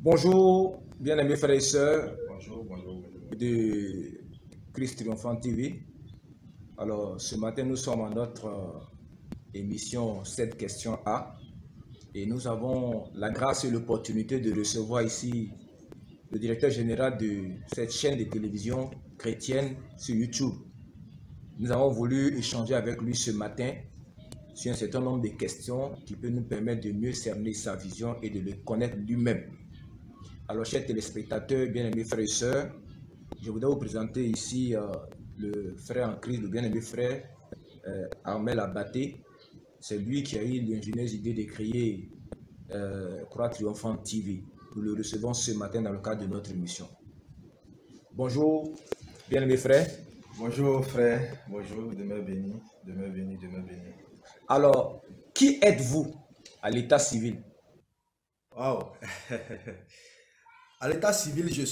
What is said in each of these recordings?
Bonjour, bien-aimés frères et sœurs Bonjour, bonjour, bonjour. de Christ Triomphant TV. Alors, ce matin, nous sommes à notre émission 7 questions A et nous avons la grâce et l'opportunité de recevoir ici le directeur général de cette chaîne de télévision chrétienne sur YouTube. Nous avons voulu échanger avec lui ce matin sur un certain nombre de questions qui peuvent nous permettre de mieux cerner sa vision et de le connaître lui-même. Alors, chers téléspectateurs, bien-aimés frères et sœurs, je voudrais vous présenter ici le frère en Christ, le bien-aimé frère Armel Abaté. C'est lui qui a eu l'ingénieuse idée de créer Croix Triomphant TV. Nous le recevons ce matin dans le cadre de notre émission. Bonjour, bien-aimé frère. Bonjour frère, bonjour, demain béni, demain béni, demain béni. Alors, qui êtes-vous à l'état civil? Wow. À l'état civil, je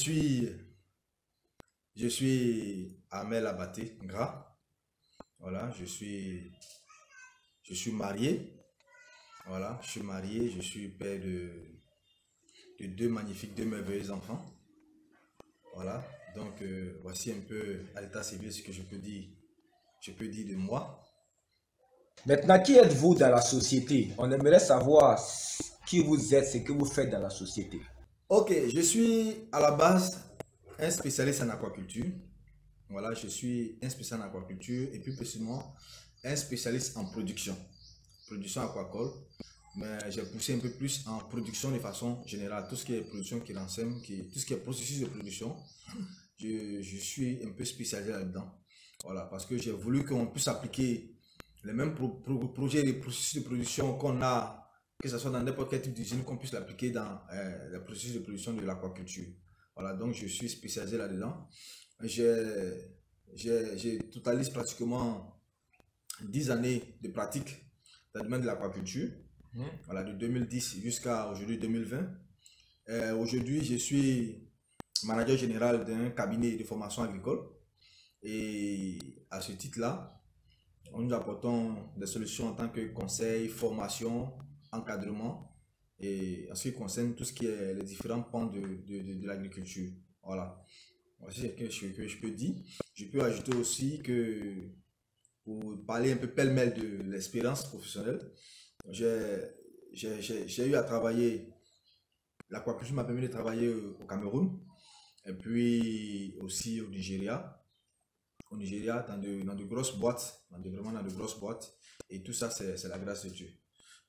suis Armel Abaté Gras. Voilà, je suis marié. Voilà, je suis marié, je suis père de deux magnifiques, deux merveilleux enfants. Voilà, donc voici un peu à l'état civil ce que je peux dire de moi. Maintenant, qui êtes-vous dans la société? On aimerait savoir qui vous êtes, ce que vous faites dans la société. Ok, je suis à la base un spécialiste en aquaculture. Voilà, je suis un spécialiste en aquaculture et plus précisément un spécialiste en production aquacole. Mais j'ai poussé un peu plus en production de façon générale. Tout ce qui est production qui renseigne, tout ce qui est processus de production, je suis un peu spécialisé là-dedans. Voilà, parce que j'ai voulu qu'on puisse appliquer les mêmes projets et processus de production qu'on a, que ce soit dans n'importe quel type d'usine, qu'on puisse l'appliquer dans le processus de production de l'aquaculture. Voilà, donc je suis spécialisé là-dedans. J'ai totalise pratiquement 10 années de pratique dans le domaine de l'aquaculture. Voilà, de 2010 jusqu'à aujourd'hui 2020. Aujourd'hui, je suis manager général d'un cabinet de formation agricole. Et à ce titre-là, nous apportons des solutions en tant que conseil, formation, encadrement et en ce qui concerne tout ce qui est les différents pans de l'agriculture. Voilà. Voici ce que je peux dire. Je peux ajouter aussi que pour parler un peu pêle-mêle de l'expérience professionnelle, j'ai eu à travailler, l'aquaculture m'a permis de travailler au Cameroun et puis aussi au Nigeria. Au Nigeria, dans de grosses boîtes, vraiment dans de grosses boîtes. Et tout ça, c'est la grâce de Dieu.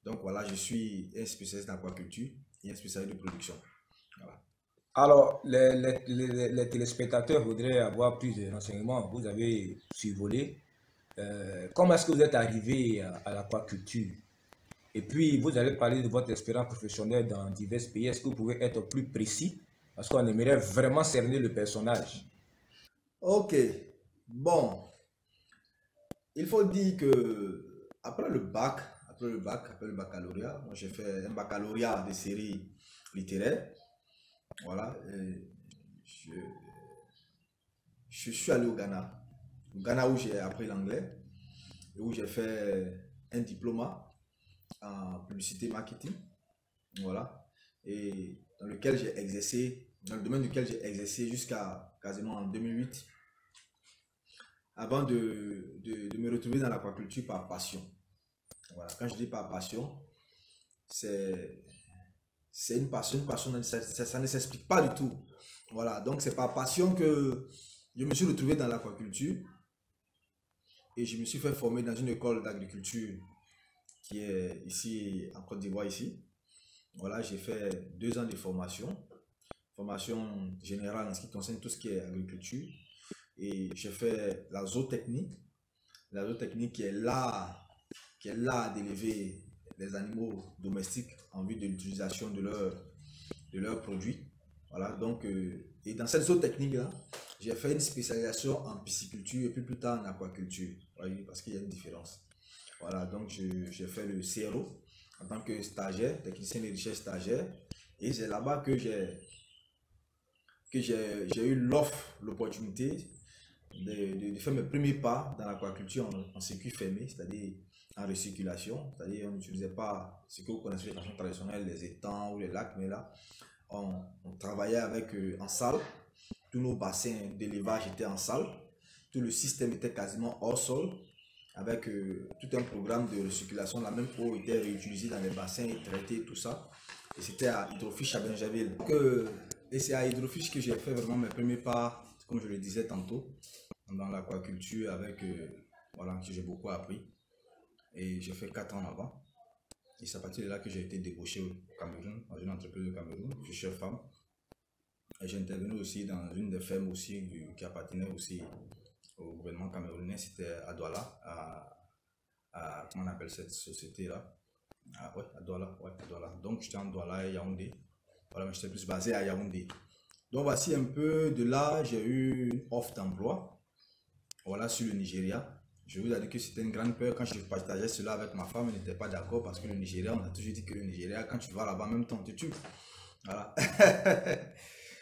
Donc voilà, je suis un spécialiste d'aquaculture et un spécialiste de production. Voilà. Alors, les téléspectateurs voudraient avoir plus de renseignements. Vous avez survolé. Comment est-ce que vous êtes arrivé à l'aquaculture? Et puis, vous allez parler de votre expérience professionnelle dans divers pays. Est-ce que vous pouvez être plus précis? Parce qu'on aimerait vraiment cerner le personnage. Ok, bon, il faut dire que après le baccalauréat, moi j'ai fait un baccalauréat de série littéraire. Voilà, et je suis allé au Ghana où j'ai appris l'anglais et où j'ai fait un diplôme en publicité marketing. Voilà, et dans lequel j'ai exercé, dans le domaine duquel j'ai exercé jusqu'à quasiment en 2008, avant de me retrouver dans l'aquaculture par passion. Voilà, quand je dis par passion, c'est une passion, ça ne s'explique pas du tout. Voilà, donc c'est par passion que je me suis retrouvé dans l'aquaculture et je me suis fait former dans une école d'agriculture qui est ici en Côte d'Ivoire ici. Voilà, j'ai fait 2 ans de formation générale en ce qui concerne tout ce qui est agriculture. Et j'ai fait la zootechnie qui est l'art d'élever les animaux domestiques en vue de l'utilisation de leurs produits. Voilà, donc, et dans cette zootechnique là, j'ai fait une spécialisation en pisciculture et puis plus tard en aquaculture. Oui, parce qu'il y a une différence. Voilà, donc j'ai fait le CRO en tant que stagiaire, technicien de recherche stagiaire. Et c'est là-bas que j'ai eu l'opportunité de faire mes premiers pas dans l'aquaculture en circuit fermé, c'est-à-dire en recyclation. C'est-à-dire on n'utilisait pas ce que vous connaissez de façon traditionnelle, les étangs ou les lacs, mais là, on travaillait avec, en salle. Tous nos bassins d'élevage étaient en salle. Tout le système était quasiment hors sol. Avec tout un programme de recirculation. La même eau était réutilisée dans les bassins et traitée, tout ça. Et c'était à Hydrofiche à Bingerville. Et c'est à Hydrofiche que j'ai fait vraiment mes premiers pas, comme je le disais tantôt, dans l'aquaculture avec, voilà, que j'ai beaucoup appris. Et j'ai fait 4 ans là-bas. Et c'est à partir de là que j'ai été débauché au Cameroun, dans une entreprise au Cameroun, je suis chef-femme. Et j'ai intervenu aussi dans une des fermes aussi qui appartenait aussi au gouvernement camerounais, c'était à Douala, comment on appelle cette société-là? Ouais, à Douala, ouais, à Douala. Donc j'étais en Douala et Yaoundé. Voilà, mais j'étais plus basé à Yaoundé. Donc voici un peu de là, j'ai eu une offre d'emploi, voilà, sur le Nigeria. Je vous ai dit que c'était une grande peur quand je partageais cela avec ma femme, elle n'était pas d'accord parce que le Nigeria, on a toujours dit que le Nigeria, quand tu vas là-bas, en même temps, tu tues. Voilà.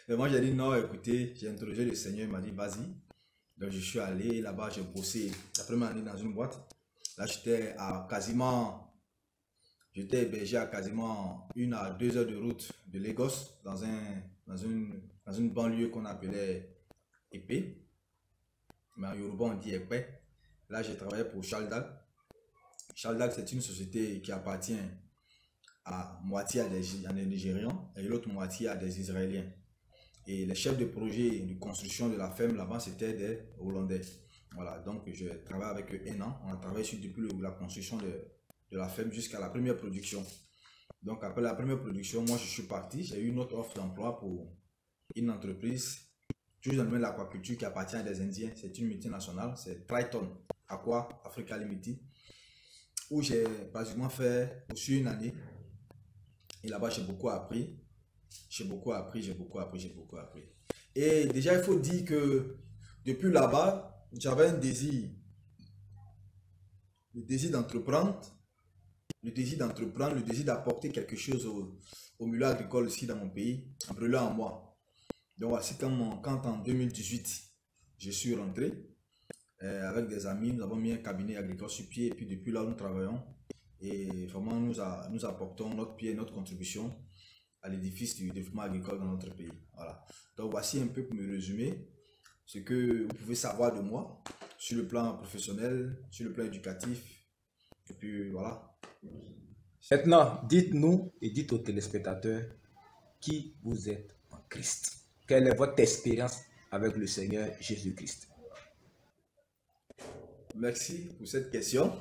Mais moi, j'ai dit non, écoutez, j'ai interrogé le Seigneur, il m'a dit vas-y. Donc, je suis allé là-bas, j'ai bossé la première année dans une boîte. Là, j'étais hébergé à quasiment 1 à 2 heures de route de Lagos, dans une banlieue qu'on appelait Épée. Mais en Yoruba, on dit Épée. Là, j'ai travaillé pour Shaldag. Shaldag, c'est une société qui appartient à moitié à des Nigérians et l'autre moitié à des Israéliens. Et les chefs de projet de construction de la ferme là-bas, c'était des Hollandais. Voilà, donc je travaille avec eux 1 an. On a travaillé depuis la construction de la ferme jusqu'à la première production. Donc après la première production, moi je suis parti. J'ai eu une autre offre d'emploi pour une entreprise, toujours dans le domaine de l'aquaculture qui appartient à des Indiens. C'est une multinationale, c'est Triton Aqua Africa Limited, où j'ai pratiquement fait aussi 1 année. Et là-bas, j'ai beaucoup appris. J'ai beaucoup appris. Et déjà, il faut dire que depuis là-bas, j'avais un désir. Le désir d'entreprendre, le désir d'apporter quelque chose au milieu agricole ici dans mon pays, en brûlant en moi. Donc voici quand en 2018, je suis rentré avec des amis, nous avons mis un cabinet agricole sur pied et puis depuis là, nous travaillons et vraiment nous apportons notre pied, notre contribution à l'édifice du développement agricole dans notre pays. Voilà. Donc voici un peu pour me résumer ce que vous pouvez savoir de moi sur le plan professionnel, sur le plan éducatif. Et puis voilà. Maintenant, dites-nous et dites aux téléspectateurs qui vous êtes en Christ. Quelle est votre expérience avec le Seigneur Jésus-Christ? Merci pour cette question.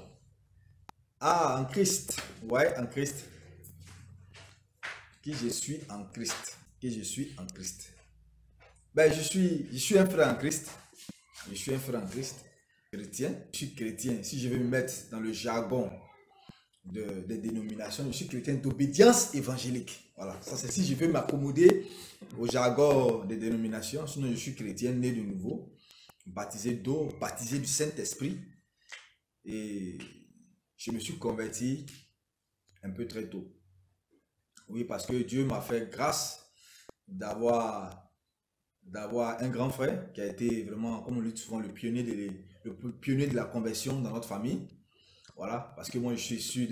Ah, en Christ. Ouais, en Christ. Qui je suis en Christ. Qui je suis en Christ. Ben, je suis un frère en Christ. Je suis un frère en Christ. Chrétien. Je suis chrétien. Si je veux me mettre dans le jargon des dénominations, je suis chrétien d'obédience évangélique. Voilà. Ça, c'est si je veux m'accommoder au jargon des dénominations. Sinon, je suis chrétien né de nouveau, baptisé d'eau, baptisé du Saint-Esprit. Et je me suis converti un peu très tôt. Oui, parce que Dieu m'a fait grâce d'avoir un grand frère qui a été vraiment, comme on dit souvent, le pionnier de la conversion dans notre famille. Voilà, parce que moi je suis issu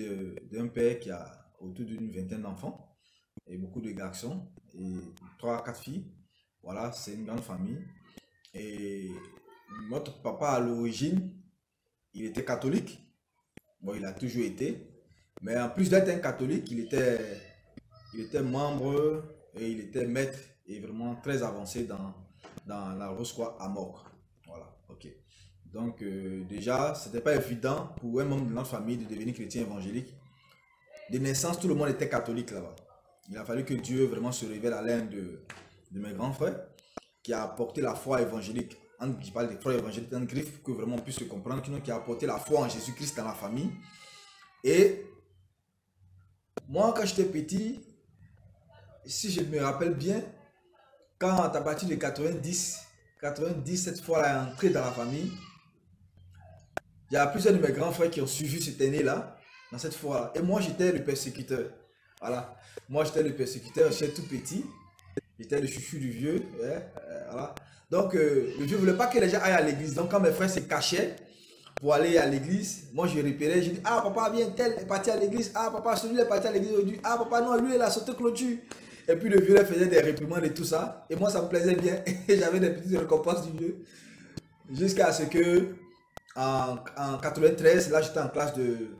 d'un père qui a autour d'une 20aine d'enfants et beaucoup de garçons et 3 à 4 filles. Voilà, c'est une grande famille. Et notre papa à l'origine, il était catholique. Bon, il a toujours été. Mais en plus d'être un catholique, il était membre et il était maître et vraiment très avancé dans la Roscoe à Mort. Voilà, ok. Donc déjà, ce n'était pas évident pour un membre de notre famille de devenir chrétien évangélique. De naissance, tout le monde était catholique là-bas. Il a fallu que Dieu vraiment se révèle à l'un de mes grands frères qui a apporté la foi évangélique. Je parle des frères évangéliques en griffe, que vraiment on puisse se comprendre, qui a apporté la foi en Jésus-Christ dans la famille. Et moi, quand j'étais petit, si je me rappelle bien, quand à partir de 90, cette foi-là est entrée dans la famille, il y a plusieurs de mes grands frères qui ont suivi cette année-là, dans cette foi-là. Et moi, j'étais le persécuteur. Voilà. Moi, j'étais le persécuteur, j'étais tout petit. J'étais le chouchou du vieux. Voilà. Donc, le vieux ne voulait pas que les gens aillent à l'église. Donc, quand mes frères se cachaient pour aller à l'église, moi, je repérais. Je dis, ah, papa, viens, tel est parti à l'église. Ah, papa, celui-là est parti à l'église aujourd'hui. Ah, papa, non, lui, il a sauté clôture. Et puis le vieux leur faisait des réprimandes et tout ça. Et moi, ça me plaisait bien. Et j'avais des petites récompenses du vieux. Jusqu'à ce que, en 93, là, j'étais en classe de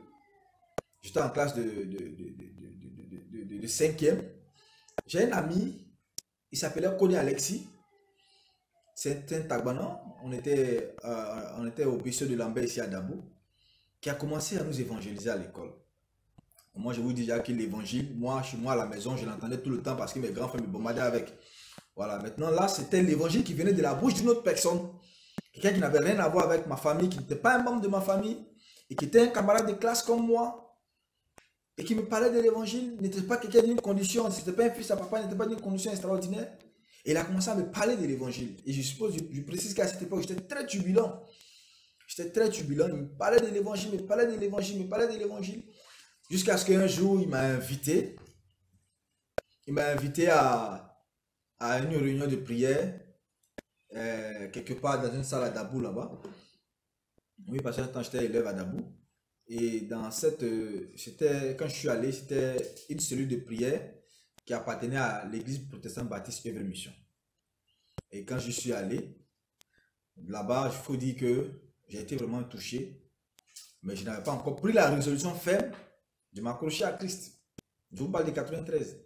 5e. J'ai un ami, il s'appelait Kony Alexis. C'est un Tagbanan. On était au BCE de Lambert ici à Dabou, qui a commencé à nous évangéliser à l'école. Moi, je vous dis déjà que l'évangile, moi, chez moi à la maison, je l'entendais tout le temps parce que mes grands frères me bombardaient avec. Voilà, maintenant là, c'était l'évangile qui venait de la bouche d'une autre personne. Quelqu'un qui n'avait rien à voir avec ma famille, qui n'était pas un membre de ma famille, et qui était un camarade de classe comme moi, et qui me parlait de l'évangile, n'était pas quelqu'un d'une condition, n'était pas un fils à papa, n'était pas d'une condition extraordinaire. Et il a commencé à me parler de l'évangile. Et je suppose, je précise qu'à cette époque, j'étais très turbulent. J'étais très turbulent, il me parlait de l'évangile, me parlait de l'évangile, me parlait de l'évangile. Jusqu'à ce qu'un jour, il m'a invité. Il m'a invité à une réunion de prière, quelque part dans une salle à Dabou là-bas. Oui, parce que j'étais élève à Dabou. Et dans quand je suis allé, c'était une cellule de prière qui appartenait à l'église protestante baptiste Œuvre Mission. Et quand je suis allé, là-bas, il faut dire que j'ai été vraiment touché. Mais je n'avais pas encore pris la résolution ferme de m'accrocher à Christ. Je vous parle de 93.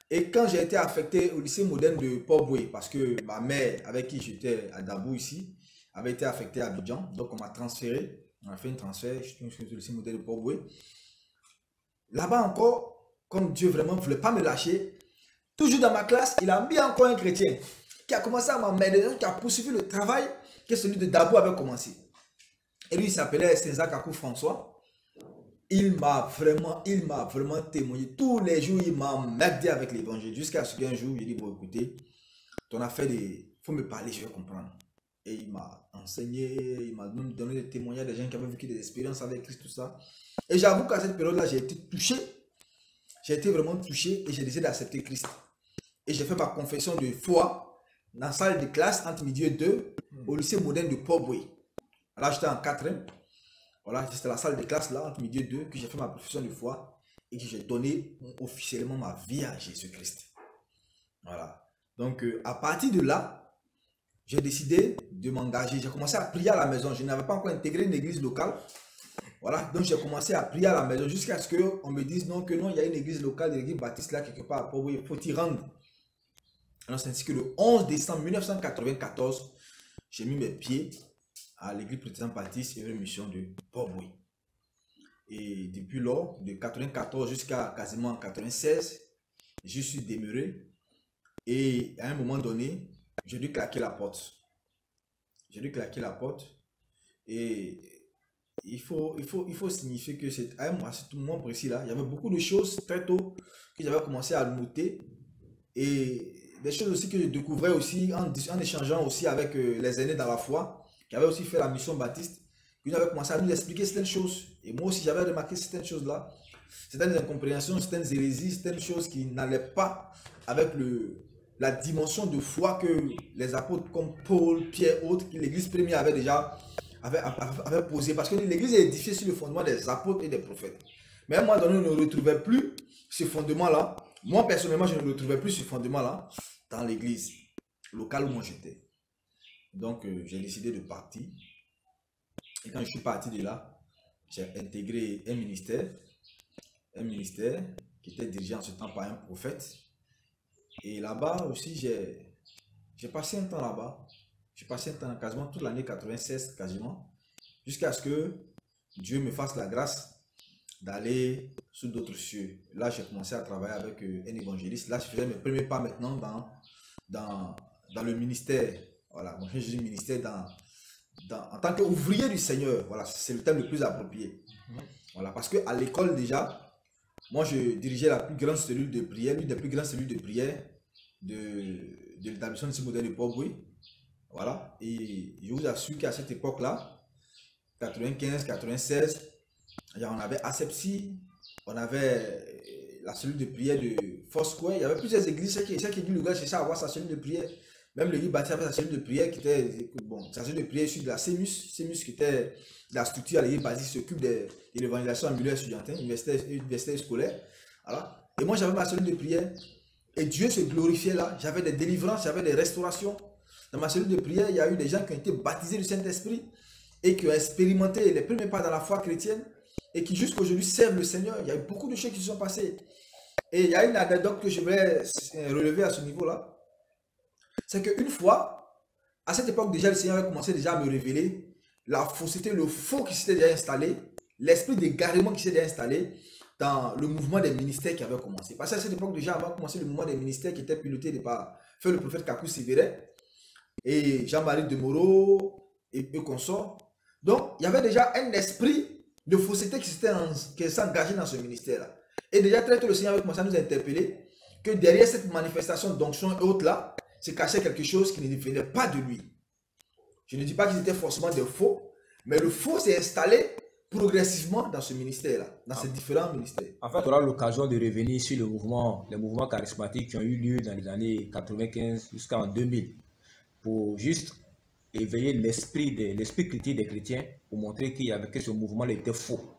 Et quand j'ai été affecté au lycée moderne de Port-Boué, parce que ma mère, avec qui j'étais à Dabou ici, avait été affectée à Abidjan. Donc on m'a transféré, on a fait un transfert, je suis au lycée moderne de Port-Boué. Là-bas encore, comme Dieu vraiment ne voulait pas me lâcher, toujours dans ma classe, il a mis encore un chrétien qui a commencé à m'emmener, qui a poursuivi le travail que celui de Dabou avait commencé. Et lui, il s'appelait Saint-Jacques François. Il m'a vraiment témoigné. Tous les jours, il m'a emmerdé avec l'évangile. Jusqu'à ce qu'un jour, il dit, bon, écoutez, ton affaire, il faut me parler, je vais comprendre. Et il m'a enseigné, il m'a même donné des témoignages des gens qui avaient vécu des expériences avec Christ, tout ça. Et j'avoue qu'à cette période-là, j'ai été touché. J'ai été vraiment touché et j'ai décidé d'accepter Christ. Et j'ai fait ma confession de foi dans la salle de classe entre midi et 2 au lycée moderne de Port-Boué. Là, j'étais en 4e. Voilà, c'était la salle de classe là, entre midi et 2, que j'ai fait ma profession de foi et que j'ai donné officiellement ma vie à Jésus-Christ. Voilà. Donc, à partir de là, j'ai décidé de m'engager. J'ai commencé à prier à la maison. Je n'avais pas encore intégré une église locale. Voilà, donc j'ai commencé à prier à la maison jusqu'à ce qu'on me dise non, il y a une église locale, l'église baptiste là, quelque part. Il faut t'y rendre. Alors, c'est ainsi que le 11 décembre 1994, j'ai mis mes pieds à l'église protestante baptiste et une mission de Port-Boué. Et depuis lors, de 94 jusqu'à quasiment 96, je suis demeuré. Et à un moment donné, j'ai dû claquer la porte. J'ai dû claquer la porte. Et il faut signifier que c'est à un moment précis là, il y avait beaucoup de choses très tôt que j'avais commencé à noter. Et des choses aussi que je découvrais aussi en échangeant aussi avec les aînés dans la foi, qui avait aussi fait la mission baptiste, qui avait commencé à nous expliquer certaines choses. Et moi aussi, j'avais remarqué certaines choses-là, certaines incompréhensions, certaines hérésies, certaines choses qui n'allaient pas avec la dimension de foi que les apôtres comme Paul, Pierre, autres, que l'église première avait déjà posé. Parce que l'église est édifiée sur le fondement des apôtres et des prophètes. Mais à un moment donné, on ne retrouvait plus ce fondement-là. Moi, personnellement, je ne retrouvais plus ce fondement-là dans l'église locale où moi j'étais. Donc, j'ai décidé de partir. Et quand je suis parti de là, j'ai intégré un ministère qui était dirigé en ce temps par un prophète. Et là-bas aussi, j'ai passé un temps là-bas. J'ai passé un temps quasiment toute l'année 96, quasiment, jusqu'à ce que Dieu me fasse la grâce d'aller sous d'autres cieux. Là, j'ai commencé à travailler avec un évangéliste. Là, je faisais mes premiers pas maintenant dans le ministère. Voilà, moi je dis ministère en tant qu'ouvrier du Seigneur. Voilà, c'est le terme le plus approprié. Voilà, parce qu'à l'école déjà, moi je dirigeais la plus grande cellule de prière, l'une des plus grandes cellules de prière de l'établissement de ce modèle de Port-Boué. Voilà, et je vous assure qu'à cette époque-là, 95, 96, on avait Asepsi, on avait la cellule de prière de Foursquare. Il y avait plusieurs églises. Chaque église locale cherchait à avoir sa cellule de prière. Même l'église bâtie avait sa cellule de prière qui était, bon, sa cellule de prière issue de la CEMUS qui était la structure à l'église bâtie qui s'occupe de l'évangélisation en milieu estudiantin, universitaire scolaire. Voilà. Et moi j'avais ma cellule de prière. Et Dieu se glorifiait là. J'avais des délivrances, j'avais des restaurations. Dans ma cellule de prière, il y a eu des gens qui ont été baptisés du Saint-Esprit et qui ont expérimenté les premiers pas dans la foi chrétienne et qui jusqu'à aujourd'hui servent le Seigneur. Il y a eu beaucoup de choses qui se sont passées. Et il y a une anecdote que je voulais relever à ce niveau-là. C'est qu'une fois, à cette époque déjà, le Seigneur avait commencé déjà à me révéler la fausseté, le faux qui s'était déjà installé, l'esprit d'égarement qui s'était déjà installé dans le mouvement des ministères qui avait commencé. Parce qu'à cette époque déjà, avant de commencer le mouvement des ministères qui était piloté par le prophète Kakou Sévéret et Jean-Marie de Moreau et eux consorts. Donc, il y avait déjà un esprit de fausseté qui s'est engagé dans ce ministère-là. Et déjà très tôt, le Seigneur avait commencé à nous interpeller que derrière cette manifestation d'onction et autres là, se cachait quelque chose qui ne venait pas de lui. Je ne dis pas qu'ils étaient forcément des faux, mais le faux s'est installé progressivement dans ce ministère-là, dans ces différents ministères. En fait, on aura l'occasion de revenir sur les mouvements charismatiques qui ont eu lieu dans les années 95 jusqu'en 2000 pour juste éveiller l'esprit critique des chrétiens pour montrer que ce mouvement était faux.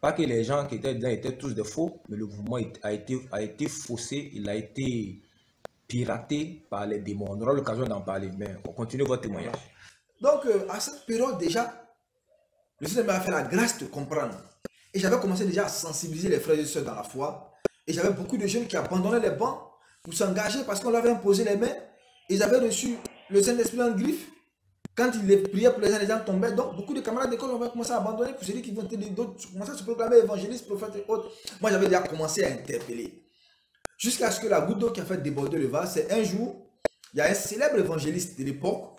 Pas que les gens qui étaient dedans étaient tous des faux, mais le mouvement a été faussé, il a été piraté par les démons. On aura l'occasion d'en parler, mais on continue votre témoignage. Donc, à cette période déjà, le Seigneur m'a fait la grâce de comprendre. Et j'avais commencé déjà à sensibiliser les frères et sœurs dans la foi. Et j'avais beaucoup de jeunes qui abandonnaient les bancs pour s'engager parce qu'on leur avait imposé les mains. Ils avaient reçu le Saint-Esprit en griffe. Quand ils priaient pour les gens tombaient. Donc, beaucoup de camarades d'école ont commencé à abandonner pour se dire qu'ils vont commencer à se proclamer évangélistes, prophètes et autres. Moi, j'avais déjà commencé à interpeller. Jusqu'à ce que la goutte d'eau qui a fait déborder le vase, c'est un jour, il y a un célèbre évangéliste de l'époque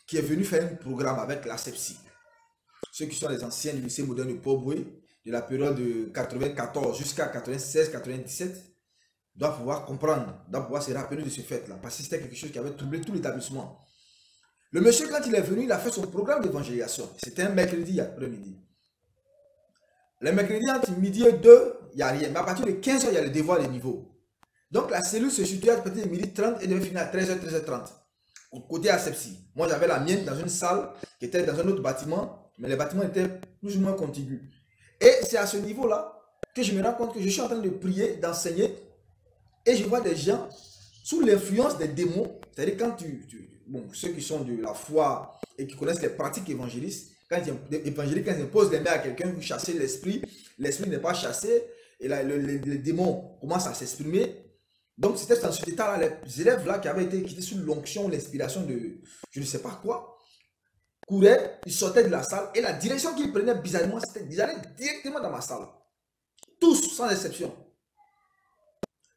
qui est venu faire un programme avec l'asepsie. Ceux qui sont les anciens du lycée moderne de Port-Boué, de la période de 94 jusqu'à 96-97, doivent pouvoir comprendre, doivent pouvoir se rappeler de ce fait-là, parce que c'était quelque chose qui avait troublé tout l'établissement. Le monsieur, quand il est venu, il a fait son programme d'évangélisation. C'était un mercredi après-midi. Le mercredi, entre midi et 2, il n'y a rien. Mais à partir de 15h, il y a le devoir des niveaux. Donc la cellule se situait à partir de midi 30 et devait finir à 13h, 13h30. Côté asepsie. Moi, j'avais la mienne dans une salle qui était dans un autre bâtiment, mais les bâtiments étaient plus ou moins contigus. Et c'est à ce niveau-là que je me rends compte que je suis en train de prier, d'enseigner, et je vois des gens sous l'influence des démons. C'est-à-dire quand ceux qui sont de la foi et qui connaissent les pratiques évangélistes, quand ils imposent les mains à quelqu'un, vous chassez l'esprit, l'esprit n'est pas chassé, et là, les démons commencent à s'exprimer. Donc, c'était dans cet état-là, les élèves-là qui étaient sous l'onction, l'inspiration de je ne sais pas quoi, couraient, ils sortaient de la salle, et la direction qu'ils prenaient bizarrement, c'était d'aller directement dans ma salle. Tous, sans exception.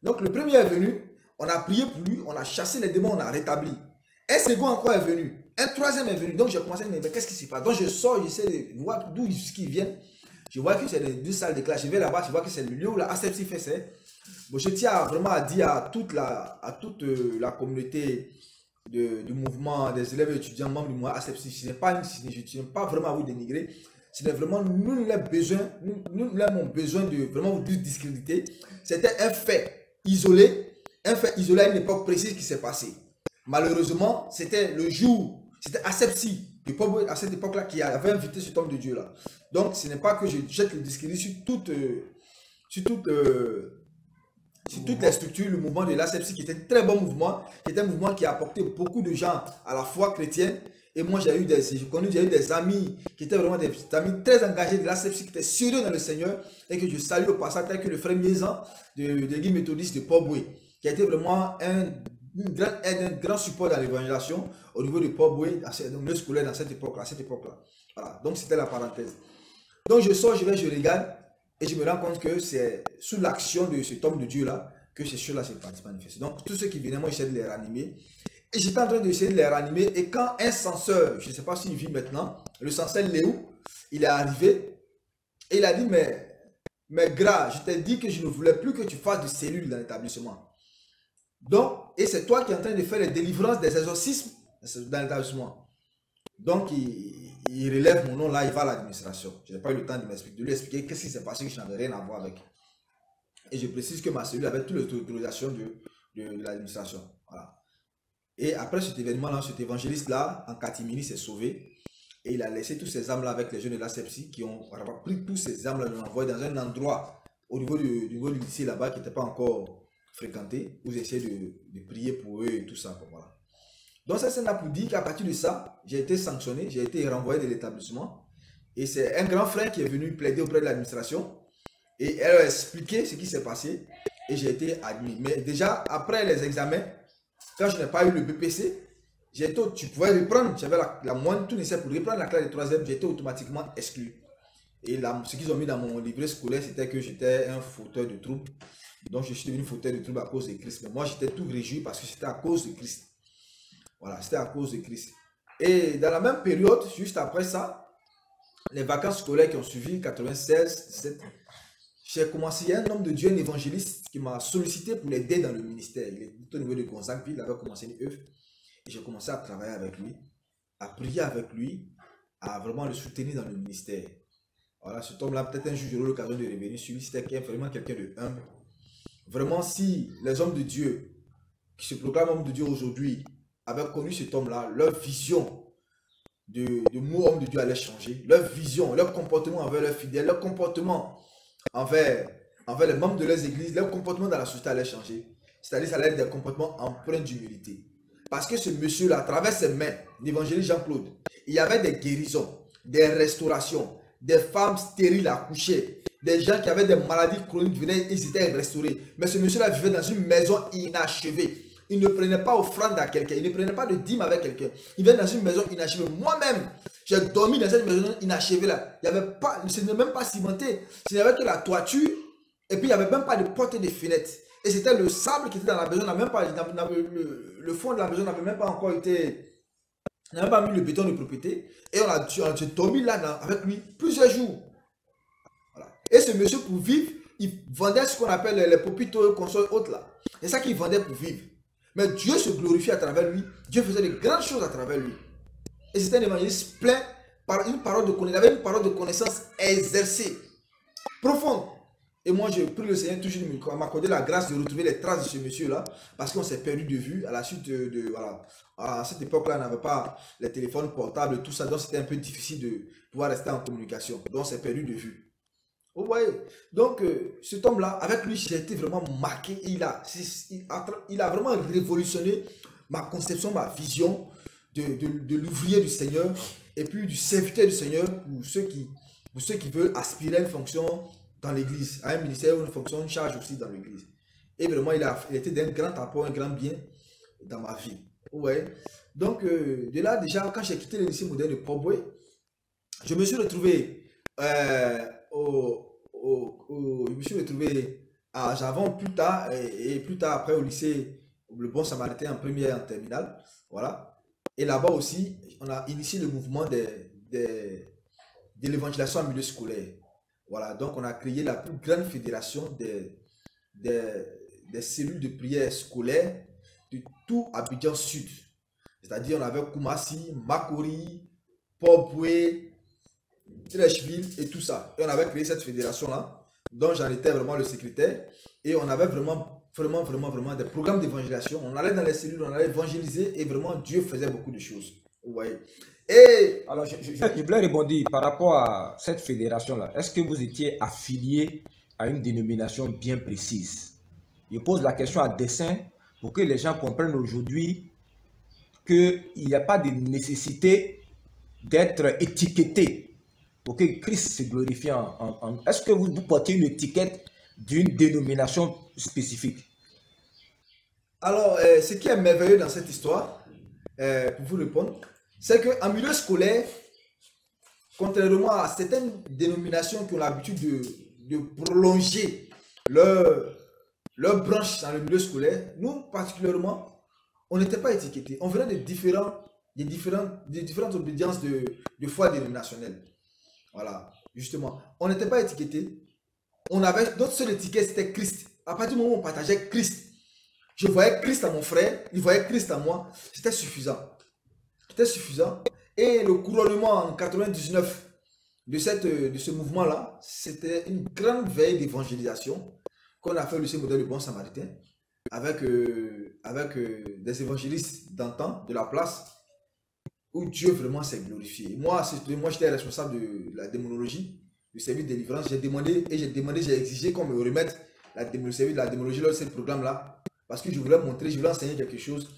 Donc, le premier est venu, on a prié pour lui, on a chassé les démons, on a rétabli. Un second encore est venu, un troisième est venu. Donc, j'ai commencé à me dire, mais qu'est-ce qui se passe? Donc, je sors, j'essaie de voir d'où ils viennent. Je vois que c'est deux salles de classe. Je vais là-bas, je vois que c'est le lieu où la asepsie fait ça. Bon, je tiens vraiment à dire à toute la communauté du mouvement des élèves et étudiants membres du mouvement asepsie, je n'ai pas vraiment à vous dénigrer. C'est vraiment nous avons besoin de vraiment vous discréditer. C'était un fait isolé à une époque précise qui s'est passé. Malheureusement, c'était le jour, c'était asepsie, à cette époque-là, qui avait invité cet homme de Dieu-là. Donc, ce n'est pas que je jette le discrédit sur toutes les structures, le mouvement de l'asepsie, qui était un très bon mouvement, qui était un mouvement qui a apporté beaucoup de gens à la foi chrétienne. Et moi, j'ai eu des amis qui étaient vraiment des amis très engagés de l'asepsie, qui étaient sérieux dans le Seigneur, et que je salue au passage, tel que le frère Miezan de l'église méthodiste de Port-Boué, qui a été vraiment un grand support dans l'évangélisation au niveau de Port-Boué, dans le milieu scolaire dans cette époque-là. Voilà, donc c'était la parenthèse. Donc je sors, je regarde, et je me rends compte que c'est sous l'action de cet homme de Dieu-là que ces choses-là se manifestent. Donc tous ceux qui venaient, moi j'essayais de les ranimer. Et j'étais en train d'essayer de les ranimer. Et quand un censeur, je ne sais pas s'il vit maintenant, le censeur Léo, il est arrivé. Et il a dit, mais gras, je t'ai dit que je ne voulais plus que tu fasses de cellules dans l'établissement. Donc, et c'est toi qui es en train de faire les délivrances des exorcismes dans l'établissement. Donc, il relève mon nom là, il va à l'administration. Je n'ai pas eu le temps de lui expliquer qu'est-ce qui s'est passé, que je n'avais rien à voir avec. Et je précise que ma cellule avait toutes les autorisations de l'administration. Voilà. Et après cet événement-là, cet évangéliste-là, en catimini, s'est sauvé. Et il a laissé tous ces âmes-là avec les jeunes de l'asepsie qui ont pris tous ces âmes-là, les ont envoyés dans un endroit au niveau du lycée là-bas qui n'était pas encore fréquenté, où j'essayais de prier pour eux et tout ça. Bon, voilà. Donc ça, c'est là pour dire qu'à partir de ça, j'ai été sanctionné, j'ai été renvoyé de l'établissement. Et c'est un grand frère qui est venu plaider auprès de l'administration. Et elle a expliqué ce qui s'est passé. Et j'ai été admis. Mais déjà, après les examens, quand je n'ai pas eu le BPC, tu pouvais reprendre, j'avais la moindre, tout nécessaire pour reprendre la classe de 3e, j'ai été automatiquement exclu. Et là, ce qu'ils ont mis dans mon livret scolaire, c'était que j'étais un fauteur de troubles. Donc, je suis devenu fauteur de troubles à cause de Christ. Mais moi, j'étais tout réjoui parce que c'était à cause de Christ. Voilà, c'était à cause de Christ. Et dans la même période, juste après ça, les vacances scolaires qui ont suivi, 96, 17, j'ai commencé, il y a un homme de Dieu, un évangéliste, qui m'a sollicité pour l'aider dans le ministère. Il est au niveau de Gonzagueville, il avait commencé une œuvre. Et j'ai commencé à travailler avec lui, à prier avec lui, à vraiment le soutenir dans le ministère. Voilà, cet homme-là, peut-être un jour, j'aurai l'occasion de revenir sur lui. C'était vraiment quelqu'un de humble. Vraiment, si les hommes de Dieu, qui se proclament hommes de Dieu aujourd'hui, avaient connu cet homme-là, leur vision de mot homme de Dieu allait changer. Leur vision, leur comportement envers leurs fidèles, leur comportement envers les membres de leurs églises, leur comportement dans la société allait changer. C'est-à-dire, ça allait être des comportements empreints d'humilité. Parce que ce monsieur-là, à travers ses mains, l'évangéliste Jean-Claude, il y avait des guérisons, des restaurations, des femmes stériles accouchées, des gens qui avaient des maladies chroniques venaient, ils étaient restaurés. Mais ce monsieur-là vivait dans une maison inachevée. Il ne prenait pas offrande à quelqu'un, il ne prenait pas de dîme avec quelqu'un. Il vivait dans une maison inachevée. Moi-même, j'ai dormi dans cette maison inachevée-là. Il n'y avait pas, ce n'est même pas cimenté. Il n'y avait que la toiture et puis il n'y avait même pas de porte et de fenêtre. Et c'était le sable qui était dans la maison, même pas, le fond de la maison n'avait même pas encore été, on n'avait pas mis le béton de propriété. Et on a dormi là avec lui plusieurs jours. Voilà. Et ce monsieur, pour vivre, il vendait ce qu'on appelle les popitos, consoles hautes là. C'est ça qu'il vendait pour vivre. Mais Dieu se glorifiait à travers lui. Dieu faisait de grandes choses à travers lui. Et c'était un évangéliste plein par une parole de connaissance. Il avait une parole de connaissance exercée, profonde. Et moi, j'ai pris le Seigneur toujours m'accorder la grâce de retrouver les traces de ce monsieur-là. Parce qu'on s'est perdu de vue à la suite voilà. À cette époque-là, on n'avait pas les téléphones portables, tout ça. Donc, c'était un peu difficile de pouvoir rester en communication. Donc, on s'est perdu de vue. Vous voyez? Donc, cet homme-là, avec lui, j'ai été vraiment marqué. Il a vraiment révolutionné ma conception, ma vision de l'ouvrier du Seigneur et puis du serviteur du Seigneur pour ceux qui veulent aspirer à une fonction dans l'église, à un ministère ou une fonction, une charge aussi dans l'église. Et vraiment, il a été d'un grand apport, un grand bien dans ma vie. Vous voyez? Donc, de là, déjà, quand j'ai quitté le lycée moderne de Port-Boué, je me suis retrouvé je me suis retrouvé à Javon plus tard et plus tard après au lycée Le Bon Samaritain en première et en terminale. Voilà. Et là-bas aussi, on a initié le mouvement de l'évangélisation en milieu scolaire. Voilà. Donc, on a créé la plus grande fédération des cellules de prière scolaire de tout Abidjan Sud. C'est-à-dire, on avait Koumassi, Makori, Port-Boué, Trècheville et tout ça. Et on avait créé cette fédération-là, dont j'en étais vraiment le secrétaire. Et on avait vraiment des programmes d'évangélisation. On allait dans les cellules, on allait évangéliser et vraiment Dieu faisait beaucoup de choses. Vous voyez. Et alors, je voulais rebondir par rapport à cette fédération-là. Est-ce que vous étiez affilié à une dénomination bien précise? Je pose la question à dessein pour que les gens comprennent aujourd'hui qu'il n'y a pas de nécessité d'être étiqueté pour que Christ se glorifie Est-ce que vous portez une étiquette d'une dénomination spécifique? Alors, ce qui est merveilleux dans cette histoire, pour vous répondre, c'est qu'en milieu scolaire, contrairement à certaines dénominations qui ont l'habitude de prolonger leur branche dans le milieu scolaire, nous particulièrement, on n'était pas étiquetés. On venait de différentes obédiences de foi dénominationnelle. Voilà, justement. On n'était pas étiquetés. On avait notre seule étiquette, c'était Christ. À partir du moment où on partageait Christ, je voyais Christ à mon frère, il voyait Christ à moi, c'était suffisant. C'était suffisant. Et le couronnement en 99 de ce mouvement-là, c'était une grande veille d'évangélisation qu'on a fait au lycée moderne du Bon Samaritain avec des évangélistes d'antan, de la place, où Dieu vraiment s'est glorifié. Moi, j'étais responsable de la démonologie, du service de délivrance. J'ai exigé qu'on me remette la démologie, c'est le programme-là. Parce que je voulais montrer, je voulais enseigner quelque chose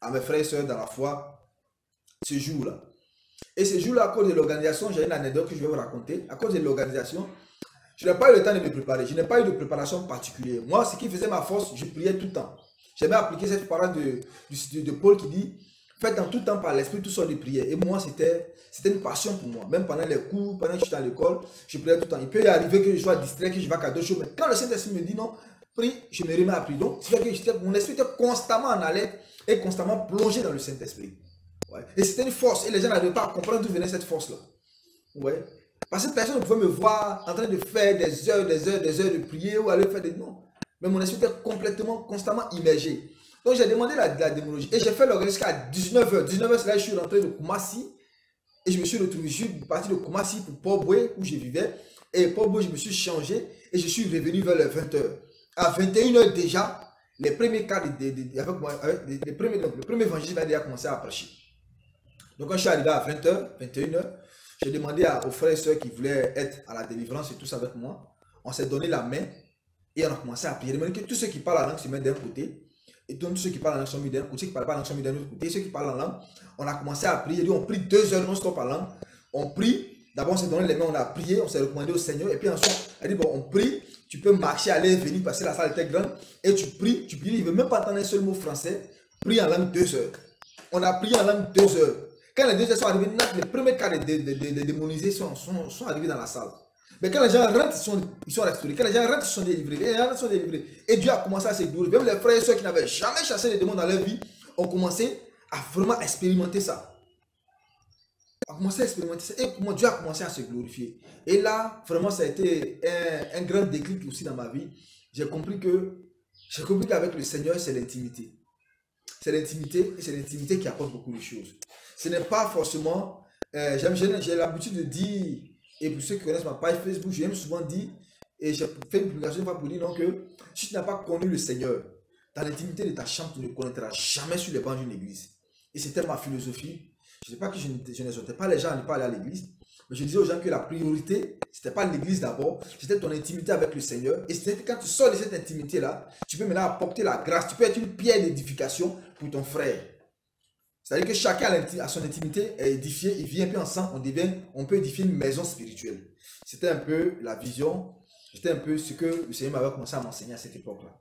à mes frères et sœurs dans la foi ce jour-là. Et ce jour-là, à cause de l'organisation, j'ai une anecdote que je vais vous raconter. À cause de l'organisation, je n'ai pas eu le temps de me préparer. Je n'ai pas eu de préparation particulière. Moi, ce qui faisait ma force, je priais tout le temps. J'aimais appliquer cette parole de Paul qui dit « Faites en tout temps par l'esprit tout sortes de prières ». Et moi, c'était une passion pour moi. Même pendant les cours, pendant que je suis à l'école, je priais tout le temps. Il peut y arriver que je sois distrait, que je vais à d'autres choses. Mais quand le Saint-Esprit me dit non, prie, je me remets à prier. Donc, c'est que mon esprit était constamment en alerte et constamment plongé dans le Saint-Esprit. Ouais. Et c'était une force. Et les gens n'arrivaient pas à comprendre d'où venait cette force-là. Ouais. Parce que personne ne pouvait me voir en train de faire des heures de prier ou aller faire des... Non. Mais mon esprit était complètement, constamment immergé. Donc j'ai demandé la démologie. Et j'ai fait l'organisation à 19h. 19h, c'est là que je suis rentré de Koumassi. Et je me suis retrouvé, je suis parti de Koumassi pour Port-Boué, où je vivais. Et Port-Boué, je me suis changé. Et je suis revenu vers les 20h. À 21h déjà, les premiers cas le premier évangile va déjà commencer à prêcher. Donc quand je suis arrivé à 20h, 21h, j'ai demandé aux frères et sœurs qui voulaient être à la délivrance et tout ça avec moi. On s'est donné la main et on a commencé à prier. Demandé que tous ceux qui parlent en langue se mettent d'un côté. Et tous ceux qui parlent en langue sont mis d'un côté. Ceux qui ne parlent pas en langue sont mis d'un autre côté. Ceux qui parlent en langue, on a commencé à prier. On prie 2 heures non-stop en langue. On prie. D'abord on s'est donné les mains, on a prié. On s'est recommandé au Seigneur. Et puis ensuite, elle dit bon, on prie. Tu peux marcher, aller et venir parce que la salle était grande. Et tu pries. Il ne veut même pas entendre un seul mot français. Prie en langue 2 heures. On a prié en langue 2 heures. Quand les 2 heures sont arrivés, les premiers cas de démonisés sont arrivés dans la salle. Mais quand les gens rentrent, ils sont restaurés. Quand les gens rentrent, ils sont délivrés. Les gens sont délivrés. Et Dieu a commencé à se glorifier. Même les frères et ceux qui n'avaient jamais chassé les démons dans leur vie ont commencé à vraiment expérimenter ça. Et comment Dieu a commencé à se glorifier. Et là, vraiment, ça a été un grand déclic aussi dans ma vie. J'ai compris qu'avec le Seigneur, c'est l'intimité. C'est l'intimité et c'est l'intimité qui apporte beaucoup de choses. Ce n'est pas forcément... j'ai l'habitude de dire, et pour ceux qui connaissent ma page Facebook, j'aime souvent dire, et j'ai fait une publication une fois pour dire donc, que si tu n'as pas connu le Seigneur, dans l'intimité de ta chambre, tu ne le connaîtras jamais sur les bancs d'une église. Et c'était ma philosophie. Je ne sais pas que je n'exhortais pas les gens à ne pas aller à l'église, mais je disais aux gens que la priorité, ce n'était pas l'église d'abord, c'était ton intimité avec le Seigneur. Et c'était quand tu sors de cette intimité-là, tu peux maintenant apporter la grâce, tu peux être une pierre d'édification pour ton frère. C'est-à-dire que chacun a son intimité est édifié, il vient, puis ensemble, on peut édifier une maison spirituelle. C'était un peu la vision, c'était un peu ce que le Seigneur m'avait commencé à m'enseigner à cette époque-là.